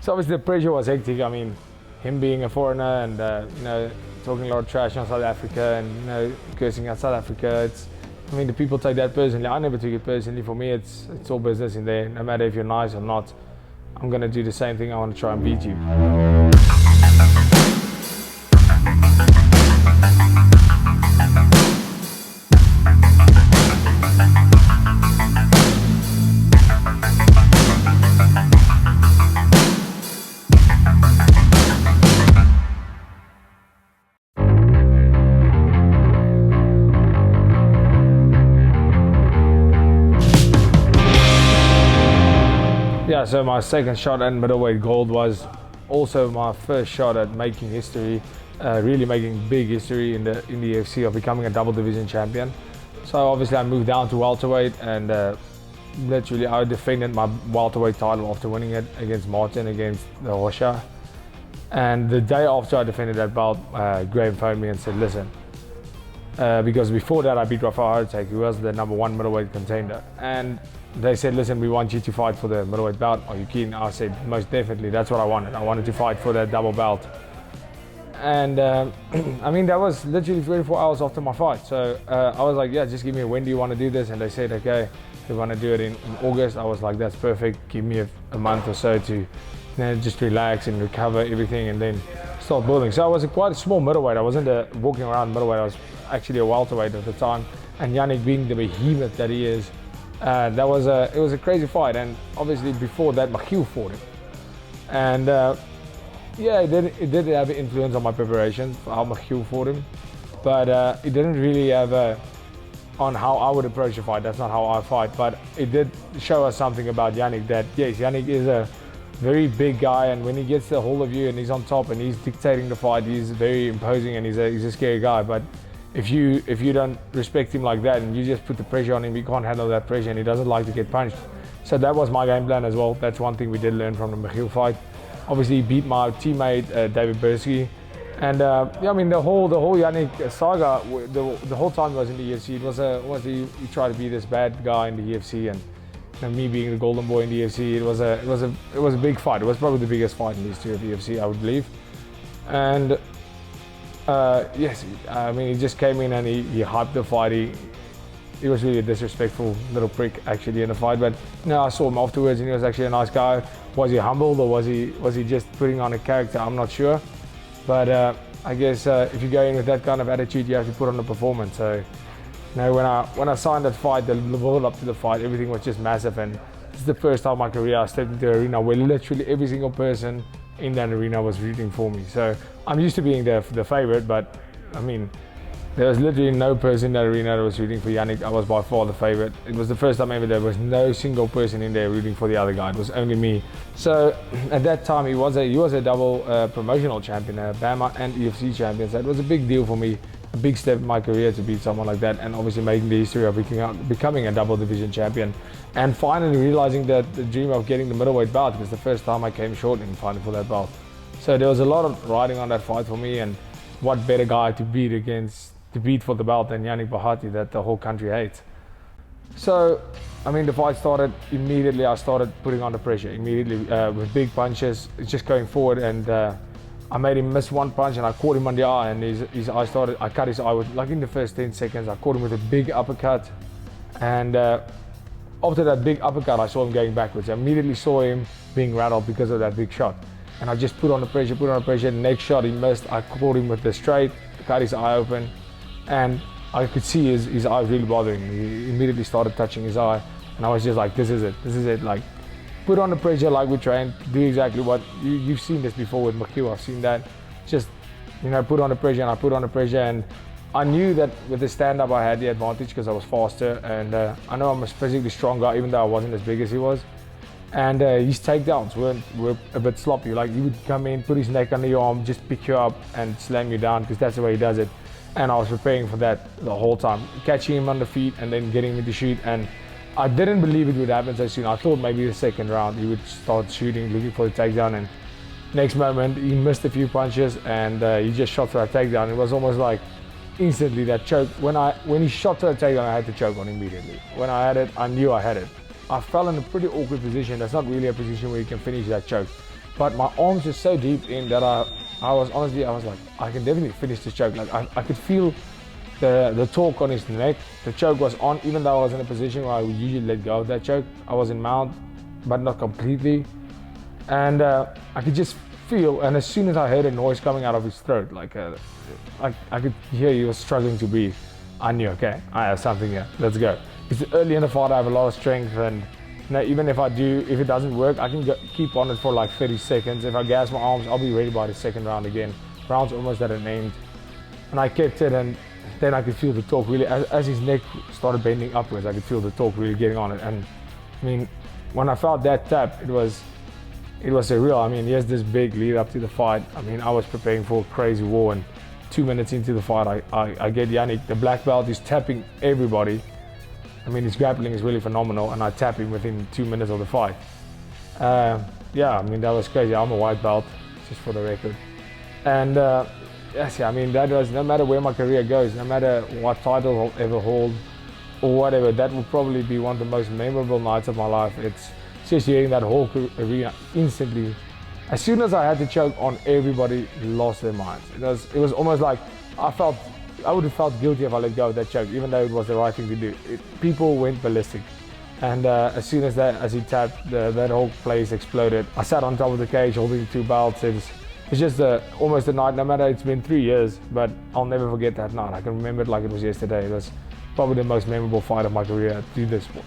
So obviously the pressure was hectic. I mean, him being a foreigner and talking a lot of trash on South Africa and cursing out South Africa. I mean, the people take that personally. I never took it personally. For me, it's all business in there. No matter if you're nice or not, I'm gonna do the same thing. I want to try and beat you. Yeah, so my second shot at middleweight gold was also my first shot at making history, really making big history in the UFC of becoming a double division champion. So obviously I moved down to welterweight and literally I defended my welterweight title after winning it against Martin, against the Hosha. And the day after I defended that belt, Graham phoned me and said, listen, because before that I beat Rafael Hartek, who was the #1 middleweight contender. And they said, listen, we want you to fight for the middleweight belt. Are you keen? I said, most definitely. That's what I wanted. I wanted to fight for that double belt. And I mean, that was literally 24 hours after my fight. So I was like, yeah, just give me when do you want to do this? And they said, okay, we want to do it in August. I was like, that's perfect. Give me a month or so to just relax and recover everything and then start building. So I was quite a small middleweight. I wasn't walking around middleweight. I was actually a welterweight at the time. And Yannick being the behemoth that he is, it was a crazy fight. And obviously before that, Michiel fought him. And yeah, it did have an influence on my preparation for how Michiel fought him. But it didn't really have on how I would approach a fight. That's not how I fight. But it did show us something about Yannick, that yes, Yannick is a very big guy, and when he gets the hold of you and he's on top and he's dictating the fight, he's very imposing and he's a scary guy. But if you don't respect him like that and you just put the pressure on him, he can't handle that pressure and he doesn't like to get punched. So that was my game plan as well. That's one thing we did learn from the Michiel fight. Obviously he beat my teammate David Bersky. And yeah, I mean the whole Yannick saga, the whole time he was in the UFC, he tried to be this bad guy in the UFC, and me being the golden boy in the UFC, it was a big fight. It was probably the biggest fight in the history of the UFC, I would believe. And yes, I mean he just came in and he hyped the fight. He was really a disrespectful little prick actually in the fight. But no, I saw him afterwards and he was actually a nice guy. Was he humbled or was he just putting on a character? I'm not sure. But I guess if you go in with that kind of attitude, you have to put on a performance. So, you know, when I signed that fight, the build up to the fight, everything was just massive. And this is the first time in my career I stepped into the arena where literally every single person in that arena was rooting for me. So I'm used to being the favorite, but I mean, there was literally no person in that arena that was rooting for Yannick. I was by far the favorite. It was the first time ever there was no single person in there rooting for the other guy. It was only me. So at that time he was a double promotional champion, BAMA and UFC champion. So it was a big deal for me, a big step in my career to beat someone like that, and obviously making the history of becoming a double division champion, and finally realizing that the dream of getting the middleweight belt was the first time I came short in fighting for that belt. So there was a lot of riding on that fight for me, and what better guy to beat for the belt than Yannick Baharti that the whole country hates. So, I mean, the fight started immediately. I started putting on the pressure immediately with big punches, just going forward, and I made him miss one punch and I caught him on the eye, and I cut his eye with, like in the first 10 seconds, I caught him with a big uppercut, and after that big uppercut, I saw him going backwards. I immediately saw him being rattled because of that big shot. And I just put on the pressure, next shot he missed, I caught him with the straight, cut his eye open, and I could see his eye really bothering me. He immediately started touching his eye, and I was just like, this is it. Like, put on the pressure like we trained, do exactly what, you've seen this before with Michiel, I've seen that. Just, you know, put on the pressure, and I put on the pressure, and I knew that with the stand-up I had the advantage because I was faster, and I know I'm a physically strong guy, even though I wasn't as big as he was. And his takedowns were a bit sloppy. Like, he would come in, put his neck under your arm, just pick you up and slam you down, because that's the way he does it. And I was preparing for that the whole time, catching him on the feet and then getting him to shoot. And I didn't believe it would happen so soon. I thought maybe the second round he would start shooting, looking for the takedown, and next moment he missed a few punches and he just shot for a takedown. It was almost like instantly that choke. When he shot for a takedown, I had to choke on immediately. When I had it, I knew I had it. I fell in a pretty awkward position. That's not really a position where you can finish that choke. but my arms were so deep in that I was like, I can definitely finish this choke. Like I could feel the torque on his neck. The choke was on, even though I was in a position where I would usually let go of that choke. I was in mount, but not completely. And I could just feel, and as soon as I heard a noise coming out of his throat, like I could hear he was struggling to breathe, I knew, okay, I have something here, let's go. Because early in the fight I have a lot of strength, and even if it doesn't work, I can keep on it for like 30 seconds. If I gas my arms, I'll be ready by the second round again. Round's almost at an end. And I kept it, and then I could feel the torque really, as his neck started bending upwards, I could feel the torque really getting on it. And I mean, when I felt that tap, it was surreal. I mean, yes, this big lead up to the fight. I mean, I was preparing for a crazy war, and 2 minutes into the fight, I get Yannick, the black belt, is tapping everybody. I mean, his grappling is really phenomenal, and I tap him within 2 minutes of the fight. Yeah, I mean, that was crazy. I'm a white belt, just for the record. And yes, yeah, I mean, that was, no matter where my career goes, no matter what title I'll ever hold or whatever, that will probably be one of the most memorable nights of my life. It's just hearing that whole arena instantly. As soon as I had the choke on, everybody lost their minds. It was almost like I would have felt guilty if I let go of that choke, even though it was the right thing to do. People went ballistic. And as soon as he tapped, that whole place exploded. I sat on top of the cage holding 2 belts. It's just almost a night, no matter it's been 3 years, but I'll never forget that night. I can remember it like it was yesterday. It was probably the most memorable fight of my career to this point.